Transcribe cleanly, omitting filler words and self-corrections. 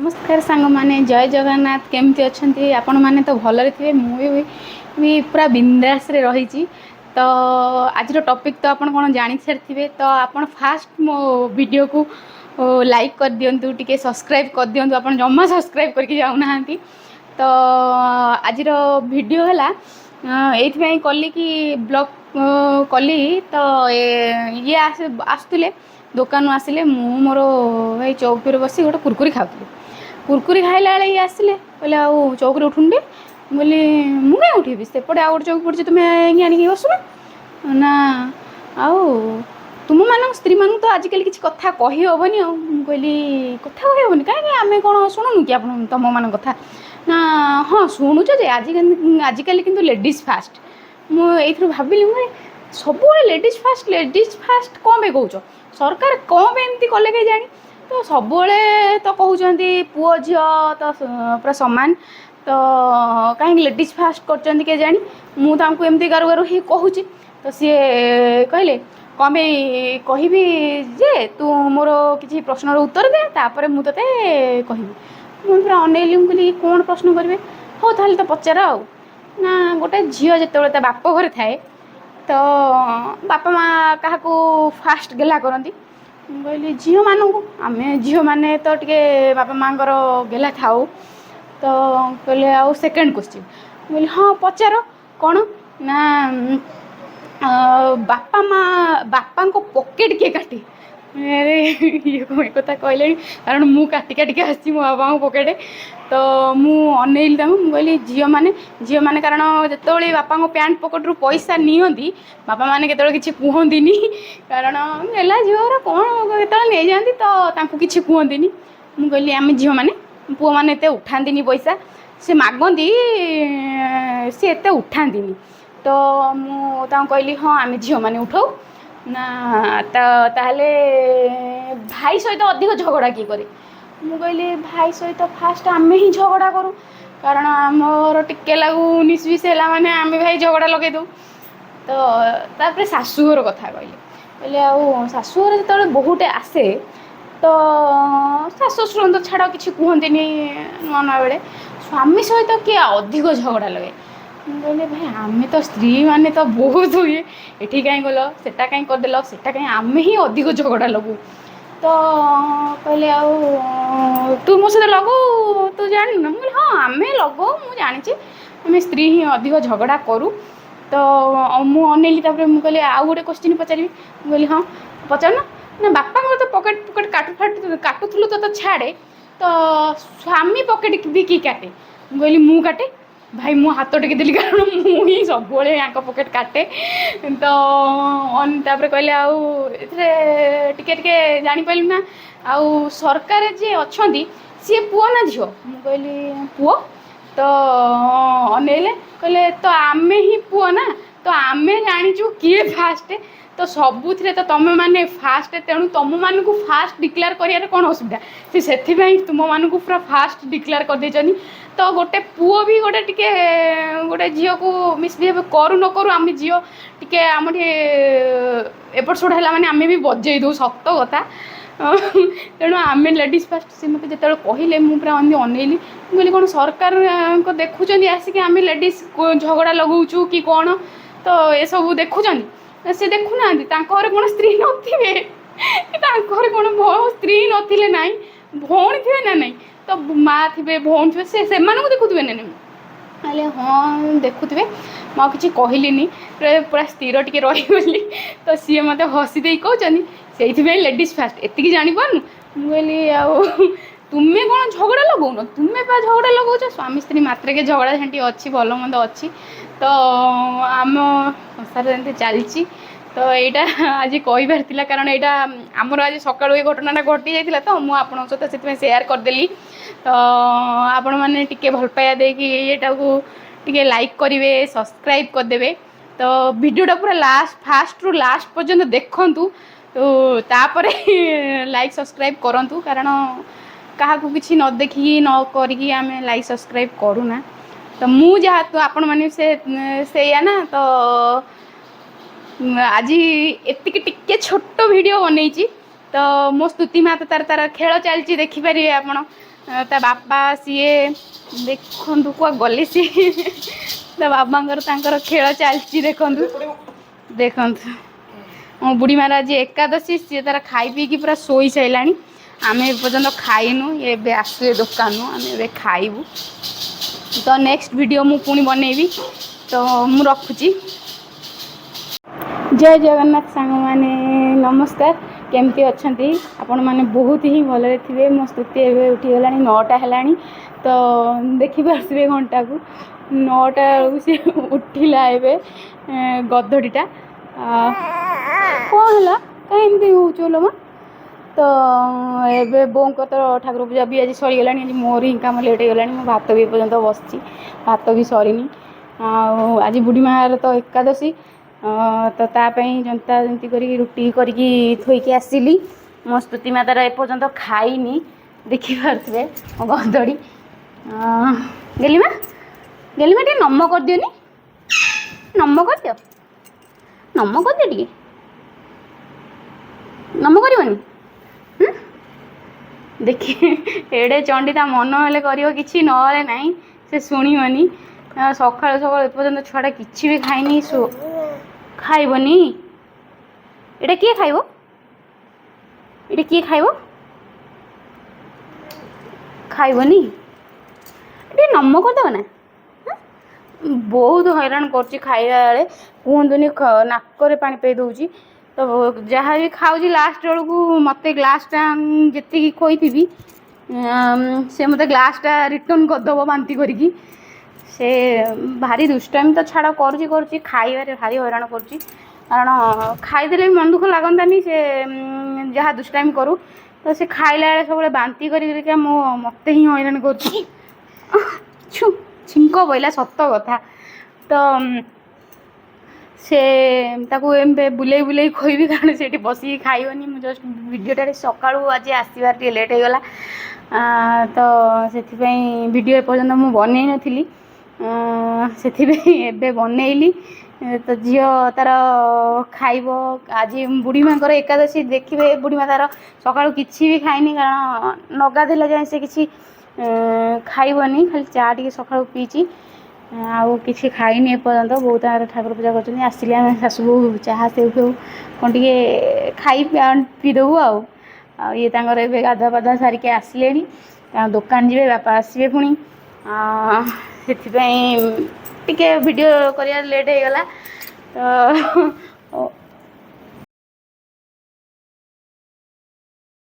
नमस्कार सांग माने जय जगन्नाथ केमती अच्छे आपण मैंने तो भलरे थे मुझे पूरा बिंदास रे रही। तो आज टॉपिक तो आपण कौन जानी सारी तो आपण फास्ट मो वीडियो को लाइक कर दिंतु टिके सब्सक्राइब कर दिंतु आपण जमा सब्सक्राइब करके जाऊना। तो आज वीडियो है ये कली कि ब्लॉग कली तो ये आसुले दुकान आसिले मोर भाई चौकी बस गोटे कुरकुरी खाऊली कुरकुरी खाइला बेले ये आसिले कहले आउ चौकी उठुंडे बोली मुझे उठेबी सेपटे आउ गोटे चौकी पड़ी तुम्हें आनिक बसुना ना आउ तुम मान स्त्री मान तो आजिकल किसी कथा कही हेनी कहली कथा कही हेनी कहीं आम कौन शुणुनु कि आप तुम मान कथा ना हाँ शुणुच आजिकल किंतु लेडीज फास्ट मुझे भाविली मुझे सब लेडीज फास्ट कौन पे कौच सरकार कौन पे एमती कले कहीं जानी तो सब तो कहते पुओ झी तो पूरा सामान तो कहीं लेडीज फास्ट कर जानी मुझे एमती गारू गारू ही कहूँ तो सी कहले कौन कहि जे तू मोर किसी प्रश्नर उत्तर दे तापर मुझे कहबी मुझे पूरा अनेली कहली कौन प्रश्न करेंगे हो ताल तो पचार आउ ना गोटे झील जो बाप घर थाए तो बापा माँ क्या फास्ट गेला करती कहली झील मानू आम झील मैंने तो टे बापा माँ गेला थाऊ तो कहले आउ सेकेंड क्वेश्चन कहली हाँ पचार कौन ना बापा माँ बापा को पॉकेट किए काटे अरे ये कथा कहले कारण मु काटी काटिक आसी मो बाबा पकेटे तो मु अनेली कहली झील मैंने कारण जिते बापा पैंट पकेट रू पैसा नियंती बापा मैंने केत किसी कहती कारण है झील कौन के नहीं जाती तो किसी कहती मुझे कहली आम झील मैंने पुओ मैंने एत उठाती पैसा से मागती सी एत उठाती तो मुझे कहली हाँ आम झील मैंने उठाऊ ना ताहले भाई सहित अधिक झगड़ा किए करे मु कहली भाई सहित फास्ट आम ही झगड़ा करूँ कारण आमर टिके लागू उन्नीस बीस है माने आम भाई झगड़ा लगे दू तो तापर शाशुघर कथा कहले आउ शाशुघर जो बहुटे आसे तो शाशु श्वर तो छाड़ कि कहते नुआ नुआ बेले स्वामी सहित किए अधिक झगड़ा लगे कहले भाई आम तो स्त्री माने तो बहुत हुए ये कहीं गल से कहीं करदेल से कहीं आम ही अधिक झगड़ा लगू तो कहले आउ तू मो सहित लगो तू जानी ना मुझे हाँ आम लगो मुझे जानी आम स्त्री ही अधिक झगड़ा करूँ तो मु अनेली मुझे कहली आउ गोटे क्वेश्चन पचारि कहली हाँ पचार ना बापा तो पकेट पकेट काटुलु तो छाड़े तो स्वामी पकेट भी कि काटे कहली मु काटे भाई मु हाथ टेक देली कारण मुझे सब पकेट काटे तो कहले आउ टे जापार ना आउ सरकार जे अच्छा सी पुओ ना झील मु कहली पुओ तो अनेले कहले तो आम ही पुओ ना तो आम जाचु किए फास्ट तो सबुथ तो तुम मैंने फास्ट तेणु तुम मान को फास्ट डिक्लेयर कर कौन असुविधा से तुम मान को पूरा फास्ट डिक्लेयर कर देचनी तो गोटे पुओ भी गोटे टिके गोटे झील को मिसबिहेव करू न करू आम झील टिके आम एपट सेपट है माने आम भी बजे दो सत कथा तेणु आम लेडीज फास्ट से मत जो कहले मुझे अनेली कहली कौन सरकार को देखुं आसिक आम लेडीज झगड़ा लगाऊँ कि कौन तो ये सब देखुं से देखुना घर कौन स्त्री नथिबे घर कौन स्त्री नथिले ना भौणी थे ना नहीं तो माँ थे भौणी थे से देखुवे ना नहीं हाँ देखुवे मुझे कहली पूरा स्थिर टे रही तो सी मत हसी दे कहते से लेडीज फास्ट एति जापारू मुझे आउ तुम्हें कौन झगड़ा लगौन तुम्हें पा झगड़ा लगाऊच स्वामी स्त्री मात्र के झगड़ा झेंटी अच्छी भल मंद अच्छी तो आम संसार एमती चलती तो यहाँ आज कही कारण यहाँ आमर आज सकाळु ये घटना घटी जाता तो मुझे आपन सहित से सेयार करदेली तो आपण मैंने टिके भल पाया देकी येटा को टिके लाइक करेंगे सब्सक्राइब करदे तो वीडियोटा पूरा लास्ट फास्ट रु लास्ट पर्यंत देखूँ तो तापर लाइक सब्सक्राइब करूँ कारण क्या किसी न देखिकी न करी आम लाइक सब्सक्राइब करूना तो मु जहाँ तो आपण मैंने से या ना तो आज एतिक टिके छोट वीडियो बनई तो मो स्तुति माँ तो तार तार खेल चलती देखिपारे आपण ତା ବାପା ସିଏ ଦେଖନ୍ତୁ କୁଆ ଗଲେ ସିଏ ତା ବାବାଙ୍କର ତାଙ୍କର ଖେଳ ଚାଲିଛି ଦେଖନ୍ତୁ ଦେଖନ୍ତୁ। ମୋ ବୁଢ଼ୀ ମାର ଆଜି ଏକାଦଶୀ ସିଏ ତାର ଖାଇ ପିଇକି ପୁରା ଶୋଇ ସାରିଲାଣି। ଆମେ ଏପର୍ଯ୍ୟନ୍ତ ଖାଇନୁ ଏବେ ଆସିବେ ଦୋକାନରୁ ଆମେ ଏବେ ଖାଇବୁ। ତ ନେକ୍ସଟ ଭିଡ଼ିଓ ମୁଁ ପୁଣି ବନେଇବି ତ ମୁଁ ରଖୁଛି। ଜୟ ଜଗନ୍ନାଥ ସାଙ୍ଗମାନେ ନମସ୍କାର। କେମିତି ଅଛନ୍ତି ଆପଣମାନେ? ବହୁତ ହିଁ ଭଲରେ ଥିବେ। ମୋ ସ୍ତୁତି ଏବେ ଉଠିଗଲାଣି 9ଟା ହେଲାଣି ତ ଦେଖିପାରୁଥିବେ ଘଣ୍ଟାକୁ 9ଟା ବେଳକୁ ସେ ଉଠିଲା ଏବେ ଗଧଡ଼ିଟା। କ'ଣ ହେଲା କାହିଁ ଏମିତି ହେଉଛୁ ଲୋ ମା? ତ ଏବେ ବୋଉଙ୍କ ତ ଠାକୁର ପୂଜା ବି ଆଜି ସରିଗଲାଣି। ଆଜି ମୋର ହିଁ କାମ ଲେଟ୍ ହେଇଗଲାଣି। ମୁଁ ଭାତ ବି ଏପର୍ଯ୍ୟନ୍ତ ବସିଛି, ଭାତ ବି ସରିନି। ଆଉ ଆଜି ବୁଢ଼ୀ ମା'ର ତ ଏକାଦଶୀ ତ ତା ପାଇଁ ଜନ୍ତା ଜନ୍ତି କରିକି ରୁଟି କରିକି ଥୋଇକି ଆସିଲି। ମୋ ସ୍ତୁତି ମା ତାର ଏପର୍ଯ୍ୟନ୍ତ ଖାଇନି ଦେଖିପାରୁଥିବେ ମୋ ଗଧଡ଼ି। ଗେଲିମା ଗେଲିମା ଟିକେ ନମ କରିଦିଅନି, ନମ କରିଦିଅ, ନମ କରିଦିଅ ଟିକେ, ନମ କରିବନି। ଦେଖି ଏଡ଼େ ଚଣ୍ଡୀ ତା ମନ ହେଲେ କରିବ କିଛି ନହେଲେ ନାହିଁ ସେ ଶୁଣିବନି। ସକାଳୁ ସକାଳୁ ଏପର୍ଯ୍ୟନ୍ତ ଛୁଆଟା କିଛି ବି ଖାଇନି। ଖାଇବନି? ଏଇଟା କିଏ ଖାଇବ? ଏଇଟା କିଏ ଖାଇବ? ଖାଇବନି? ଟିକେ ନମ କରିଦେବ ନା। ବହୁତ ହଇରାଣ କରୁଛି ଖାଇବା ବେଳେ କୁହନ୍ତୁନି ନାକରେ ପାଣି ପେଇ ଦେଉଛି। ତ ଯାହା ବି ଖାଉଛି ଲାଷ୍ଟ ବେଳକୁ ମୋତେ ଗ୍ଲାସ୍ଟା ଯେତିକି ଖୋଇଥିବି ସେ ମୋତେ ଗ୍ଲାସ୍ଟା ରିଟର୍ଣ୍ଣ କରିଦେବ ବାନ୍ତି କରିକି। ସେ ଭାରି ଦୁଷ୍ଟାମି ତ ଛାଡ଼ କରୁଛି ଖାଇବାରେ ଭାରି ହଇରାଣ କରୁଛି। କାରଣ ଖାଇଦେଲେ ବି ମନ ଦୁଃଖ ଲାଗନ୍ତାନି ସେ ଯାହା ଦୁଷ୍ଟାମି କରୁ। ତ ସେ ଖାଇଲା ବେଳେ ସବୁବେଳେ ବାନ୍ତି କରିକା ମୋତେ ହିଁ ହଇରାଣ କରୁଛି। ଛିଙ୍କ ପଇଲା ସତ କଥା। ତ ସେ ତାକୁ ଏମିତି ବୁଲେଇ ବୁଲେଇ ଖୋଇବି କାରଣ ସେଇଠି ବସିକି ଖାଇବନି। ମୁଁ ଜଷ୍ଟ ଭିଡ଼ିଓଟାରେ ସକାଳୁ ଆଜି ଆସିବାର ଟିକେ ଲେଟ୍ ହେଇଗଲା ତ ସେଥିପାଇଁ ଭିଡ଼ିଓ ଏପର୍ଯ୍ୟନ୍ତ ମୁଁ ବନେଇ ନଥିଲି। ସେଥିପାଇଁ ଏବେ ବନେଇଲି। ତ ଝିଅ ତାର ଖାଇବ। ଆଜି ବୁଢ଼ୀ ମାଙ୍କର ଏକାଦଶୀ ଦେଖିବେ ବୁଢ଼ୀ ମା ତାର ସକାଳୁ କିଛି ବି ଖାଇନି କାରଣ ନଗାଧେଇଲା ଯାଏଁ ସେ କିଛି ଖାଇବନି। ଖାଲି ଚା ଟିକେ ସକାଳୁ ପିଇଛି ଆଉ କିଛି ଖାଇନି ଏପର୍ଯ୍ୟନ୍ତ। ବୋଉ ତାଙ୍କର ଠାକୁର ପୂଜା କରୁଛନ୍ତି। ଆସିଲେ ଆମେ ଶାଶୁ ବୋହୂ ଚାହା ସେଉ ଫେଉ କ'ଣ ଟିକେ ଖାଇ ପିଇଦେବୁ ଆଉ ଇଏ ତାଙ୍କର ଏବେ ଗାଧୁଆ ପାଧୁଆ ସାରିକି ଆସିଲେଣି। ତାଙ୍କ ଦୋକାନ ଯିବେ, ବାପା ଆସିବେ ପୁଣି। ସେଥିପାଇଁ ଟିକେ ଭିଡ଼ିଓ କରିବା ଲେଟ୍ ହେଇଗଲା। ତ